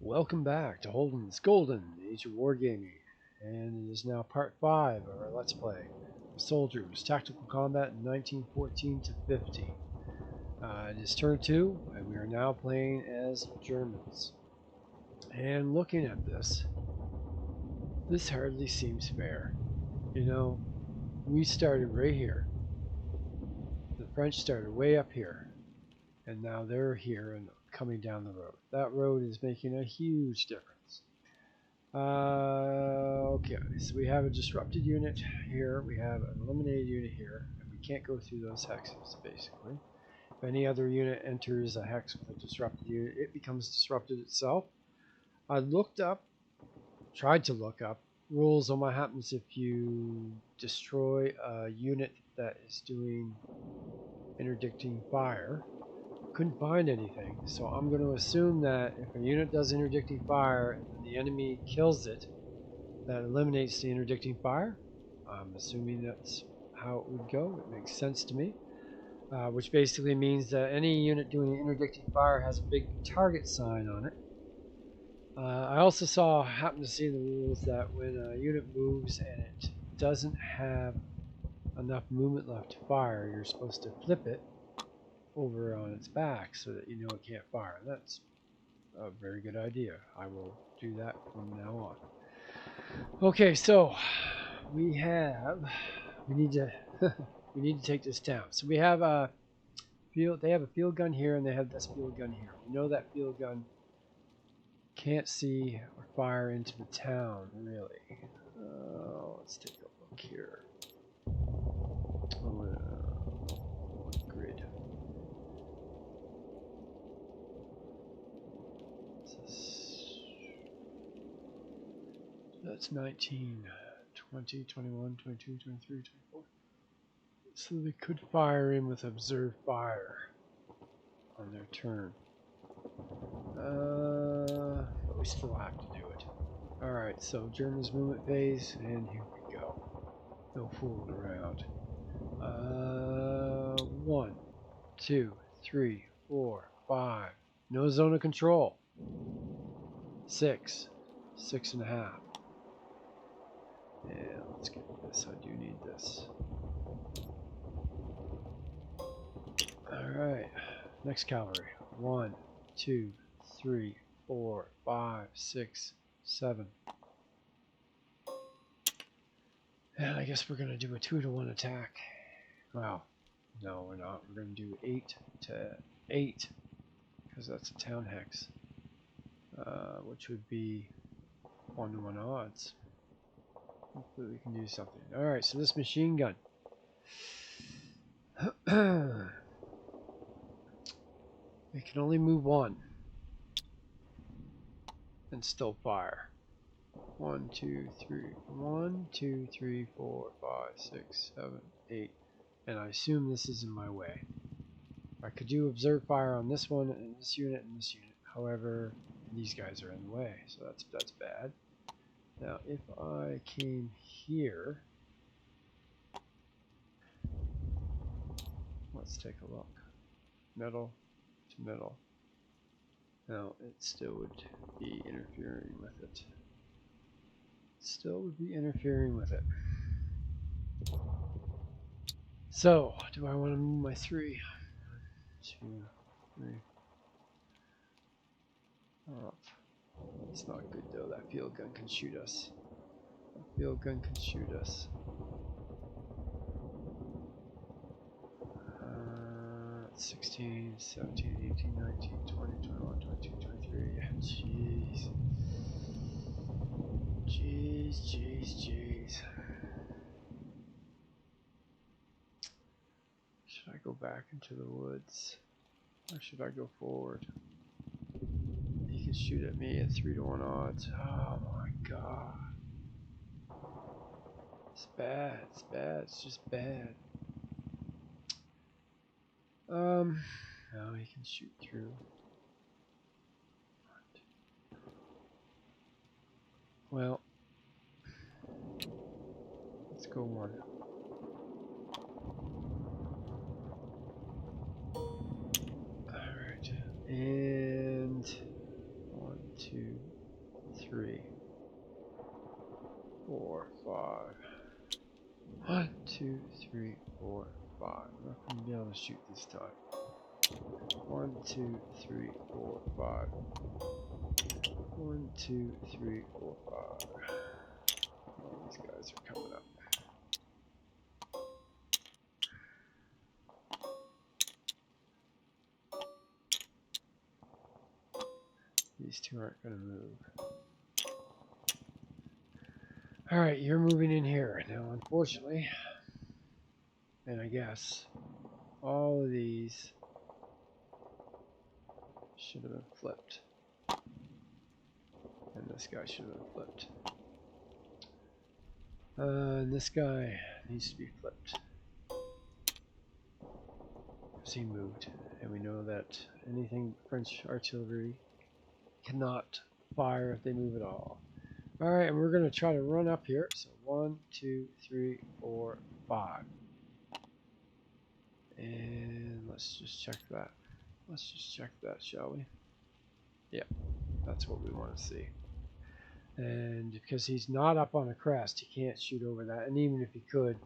Welcome back to Holden's Golden Age of Wargaming, and it is now part 5 of our Let's Play Soldiers Tactical Combat in 1914 to 15. It is turn 2, and we are now playing as Germans. And looking at this hardly seems fair. You know, we started right here. The French started way up here, and now they're here and coming down the road. That road is making a huge difference. Okay, so we have a disrupted unit here, we have an eliminated unit here, and we can't go through those hexes, basically. If any other unit enters a hex with a disrupted unit, it becomes disrupted itself. I tried to look up rules on what happens if you destroy a unit that is doing interdicting fire. Couldn't find anything, so I'm going to assume that if a unit does interdicting fire and the enemy kills it, that eliminates the interdicting fire. I'm assuming that's how it would go. It makes sense to me, which basically means that any unit doing interdicting fire has a big target sign on it. I also happened to see the rules that when a unit moves and it doesn't have enough movement left to fire, you're supposed to flip it over on its back so that you know it can't fire. That's a very good idea. I will do that from now on. Okay, so we need to we need to take this down. So we have a field. They have a field gun here, and they have this field gun here. We know that field gun can't see or fire into the town, really. Let's take a look here. Grid. That's 19, 20, 21, 22, 23, 24. So they could fire in with observed fire on their turn. But we still have to do it. Alright, so German's movement phase, and here we go. No fooling around. 1, 2, 3, 4, 5. No zone of control. 6, 6.5. Yeah, let's get this. I do need this. Alright, next cavalry. 1, 2, 3, 4, 5, 6, 7. And I guess we're going to do a 2-to-1 attack. Well, no, we're not. We're going to do 8 to 8, because that's a town hex, which would be 1-to-1 odds. Hopefully we can do something. Alright, so this machine gun. It can only move 1 and still fire. 1, 2, 3, 1, 2, 3, 4, 5, 6, 7, 8. And I assume this is in my way. I could do observe fire on this one and this unit and this unit. However, these guys are in the way, so that's bad. Now, if I came here, let's take a look. Middle to middle. Now, it still would be interfering with it. Still would be interfering with it. So, do I want to move my 3? 1, 2, 3. Up. It's not good though. That field gun can shoot us. That field gun can shoot us. 16, 17, 18, 19, 20, 21, 22, 23. Jeez. Jeez. Should I go back into the woods? Or should I go forward? He can shoot at me at 3-to-1 odds. Oh my god. It's bad. It's just bad. No, he can shoot through. Well, let's go 1. Alright, and 1, 2, 3, 4, 5. 1, 2, 3, 4, 5. I'm not going to be able to shoot this time. 1, 2, 3, 4, 5. 1, 2, 3, 4, 5. All these guys are coming up. These two aren't going to move. Alright, you're moving in here. Now, unfortunately, and I guess, all of these should have been flipped. And this guy should have been flipped. And this guy needs to be flipped. Because he moved. And we know that anything French artillery cannot fire if they move at all. Alright, and we're going to try to run up here. So 1, 2, 3, 4, 5. And let's just check that. Let's just check that, shall we? Yep, that's what we want to see. And because he's not up on a crest, he can't shoot over that. And even if he could,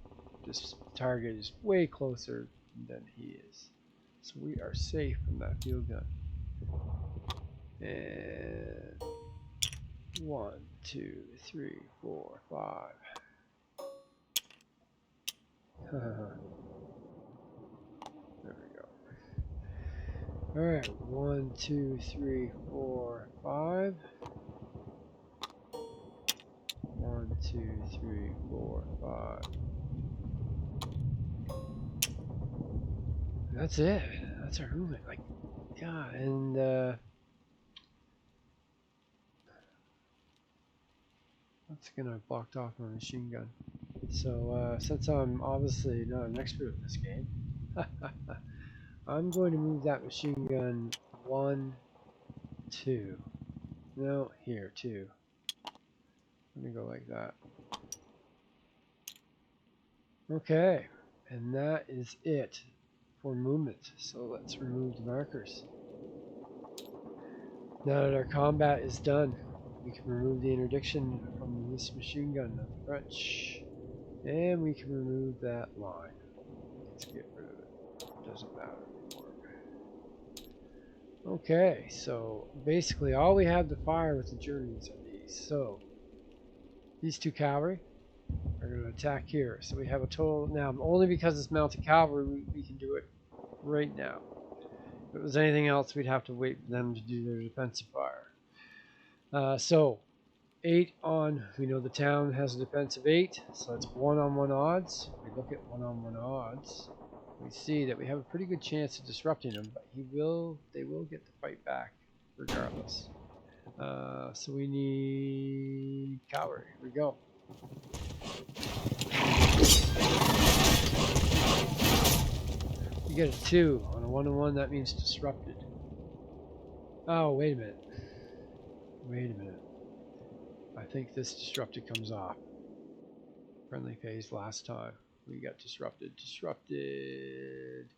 this target is way closer than he is. So we are safe from that field gun. And 1, 2, 3, 4, 5. There we go. Alright, 1, 2, 3, 4, 5. 1, 2, 3, 4, 5. That's it. That's our movement. Like, yeah, and that's gonna blocked off my machine gun. So since I'm obviously not an expert at this game, I'm going to move that machine gun 1, 2. No, here 2. Let me go like that. Okay, and that is it for movement. So let's remove the markers. Now that our combat is done, we can remove the interdiction from this machine gun of the French. And we can remove that line. Let's get rid of it. It doesn't matter anymore. Okay, so basically all we have to fire with the Germans are these. So these 2 cavalry are going to attack here. So we have a total now, only because it's mounted cavalry, we can do it right now. If it was anything else, we'd have to wait for them to do their defensive fire. So 8 on, we know the town has a defense of 8, so it's 1-on-1 odds. We look at 1-on-1 odds. We see that we have a pretty good chance of disrupting him, but they will get the fight back regardless. So we need cavalry. Here we go. You get a 2 on a 1-on-1. That means disrupted. Oh, wait a minute. Wait a minute. I think this disrupted comes off. Friendly phase last time. We got disrupted. Disrupted.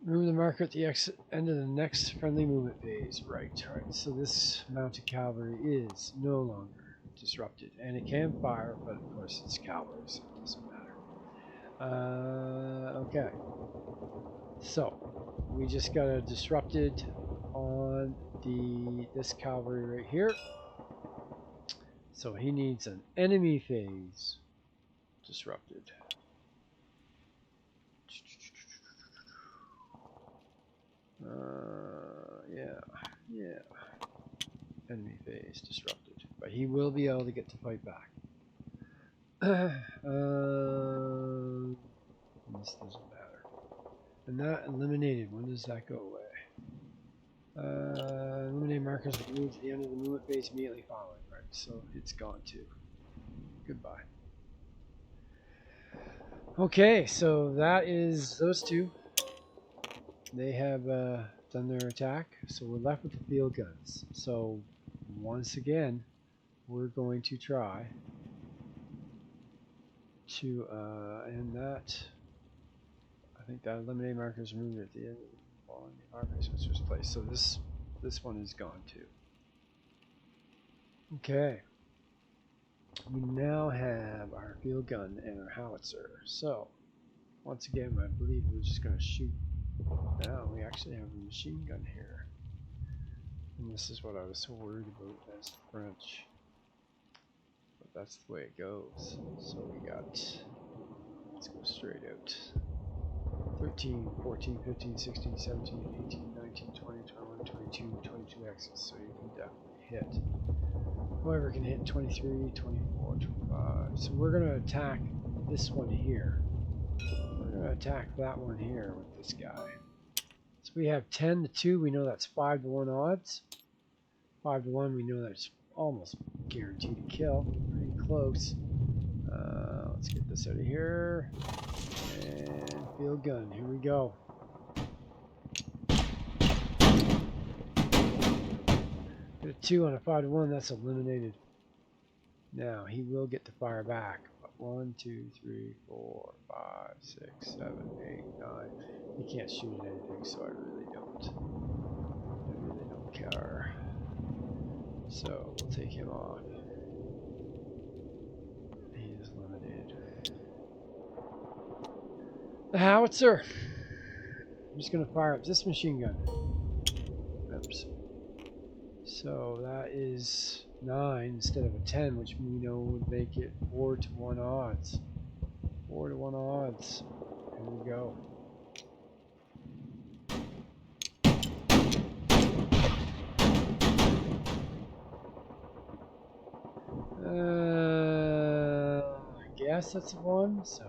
Remove the marker at the end of the next friendly movement phase. Right. So this mounted cavalry is no longer disrupted. And it can fire, but of course it's cavalry, so it doesn't matter. Okay. So we just got a disrupted on this cavalry right here. So he needs an enemy phase disrupted. Yeah. Enemy phase disrupted. But he will be able to get the fight back. This doesn't matter. And that eliminated. When does that go away? Eliminate markers that move to the end of the movement phase immediately following. Right, so it's gone too. Goodbye. Okay, so that is those 2. They have done their attack, so we're left with the field guns. So once again, we're going to try to end that. I think that eliminate markers removed at the end of the following markers which was placed. So this one is gone too. Okay. We now have our field gun and our howitzer. So, once again, I believe we're just going to shoot. Now we actually have a machine gun here. And this is what I was so worried about as the French. But that's the way it goes. So we got, let's go straight out. 13, 14, 15, 16, 17, 18, 19, 20, 21, 22, 22 X's. So you can definitely hit. Whoever can hit 23, 24, 25. So we're going to attack this one here. We're going to attack that one here with this guy. So we have 10 to 2. We know that's 5 to 1 odds. 5 to 1, we know that's almost guaranteed to kill. Pretty close. Let's get this out of here. And field gun. Here we go. Get a 2 on a 5 to 1. That's eliminated. Now he will get to fire back. 1, 2, 3, 4, 5, 6, 7, 8, 9. He can't shoot at anything, so I really don't care. So we'll take him off. He is eliminated. The howitzer. I'm just going to fire up this machine gun. Oops. So that is 9 instead of a 10, which we know would make it 4 to 1 odds. 4 to 1 odds. Here we go. I guess that's a 1. So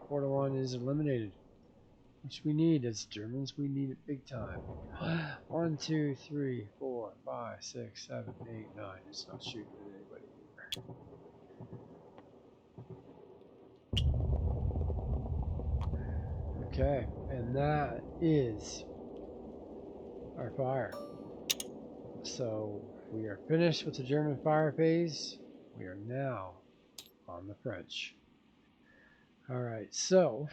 4 to 1 is eliminated. Which we need as Germans, we need it big time. 1, 2, 3, 4, 5, 6, 7, 8, 9. It's not shooting at anybody either. Okay, and that is our fire. So we are finished with the German fire phase. We are now on the French. Alright, so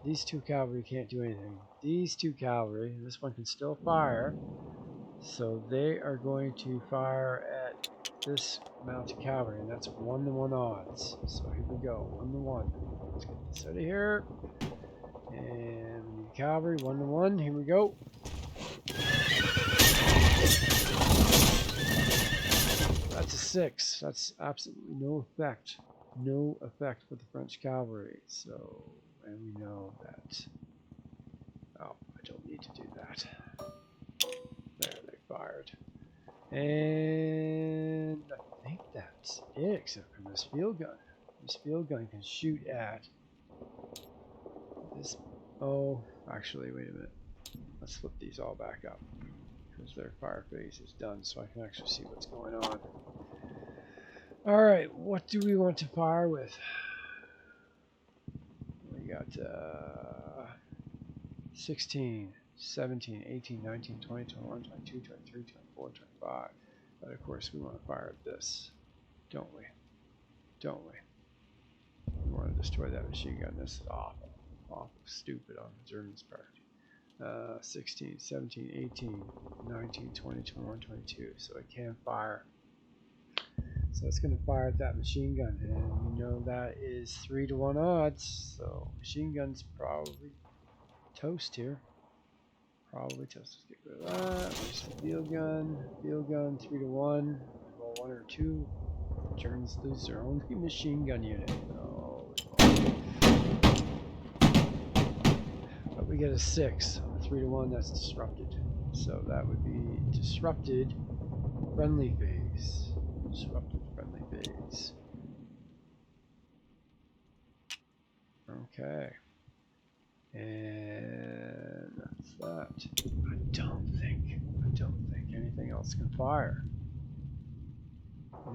these 2 cavalry can't do anything. These 2 cavalry, this one can still fire. So they are going to fire at this mounted cavalry, and that's 1 to 1 odds. So here we go, 1 to 1. Let's get this out of here. And we need cavalry, 1 to 1. Here we go. That's a 6. That's absolutely no effect. No effect with the French cavalry. So, and we know that. Oh, I don't need to do that. There, they fired. And I think that's it, except for this field gun. This field gun can shoot at this. Oh, actually, wait a minute. Let's flip these all back up because their fire phase is done, so I can actually see what's going on. All right, what do we want to fire with? We got 16, 17, 18, 19, 20, 21, 22, 23, 24, 25. But of course, we want to fire at this, don't we? Don't we? We want to destroy that machine gun. This is awful. Awful stupid on the Germans' part. 16, 17, 18, 19, 20, 21, 22. So it can fire. So it's going to fire at that machine gun. And we know that is 3 to 1 odds. So machine gun's probably toast here. Probably toast. Let's get rid of that. There's the field gun. Field gun 3 to 1. Roll 1 or 2. Germans lose their only machine gun unit. Oh, but we get a 6 on the 3 to 1. That's disrupted. So that would be disrupted friendly phase. Disrupted friendly phase. Okay. And that's that. I don't think anything else can fire.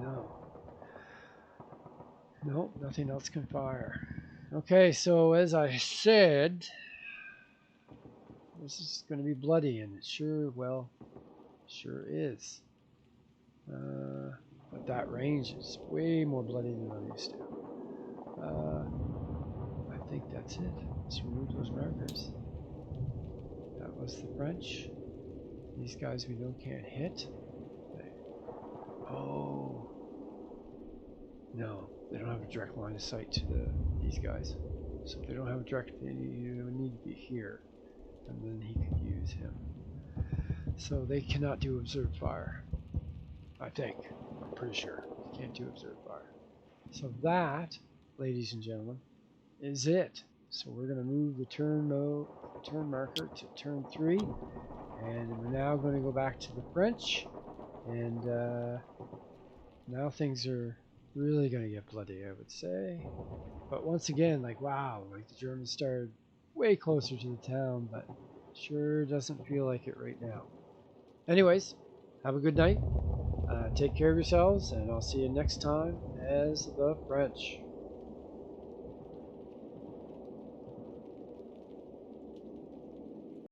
No. Nope, nothing else can fire. Okay, so as I said, this is going to be bloody, and it sure is. But that range is way more bloody than I'm used to. I think that's it. Let's remove those markers. That was the French. These guys we know can't hit. Oh, no, they don't have a direct line of sight to these guys. So if they don't have a direct, you would need to be here, and then he could use him. So they cannot do observed fire. I think. I'm pretty sure. You can't do observed fire. So that, ladies and gentlemen, is it. So we're going to move the turn marker to turn 3, and we're now going to go back to the French, and now things are really going to get bloody, I would say. But once again, like, wow, like the Germans started way closer to the town, but sure doesn't feel like it right now. Anyways, have a good night. Take care of yourselves, and I'll see you next time as the French.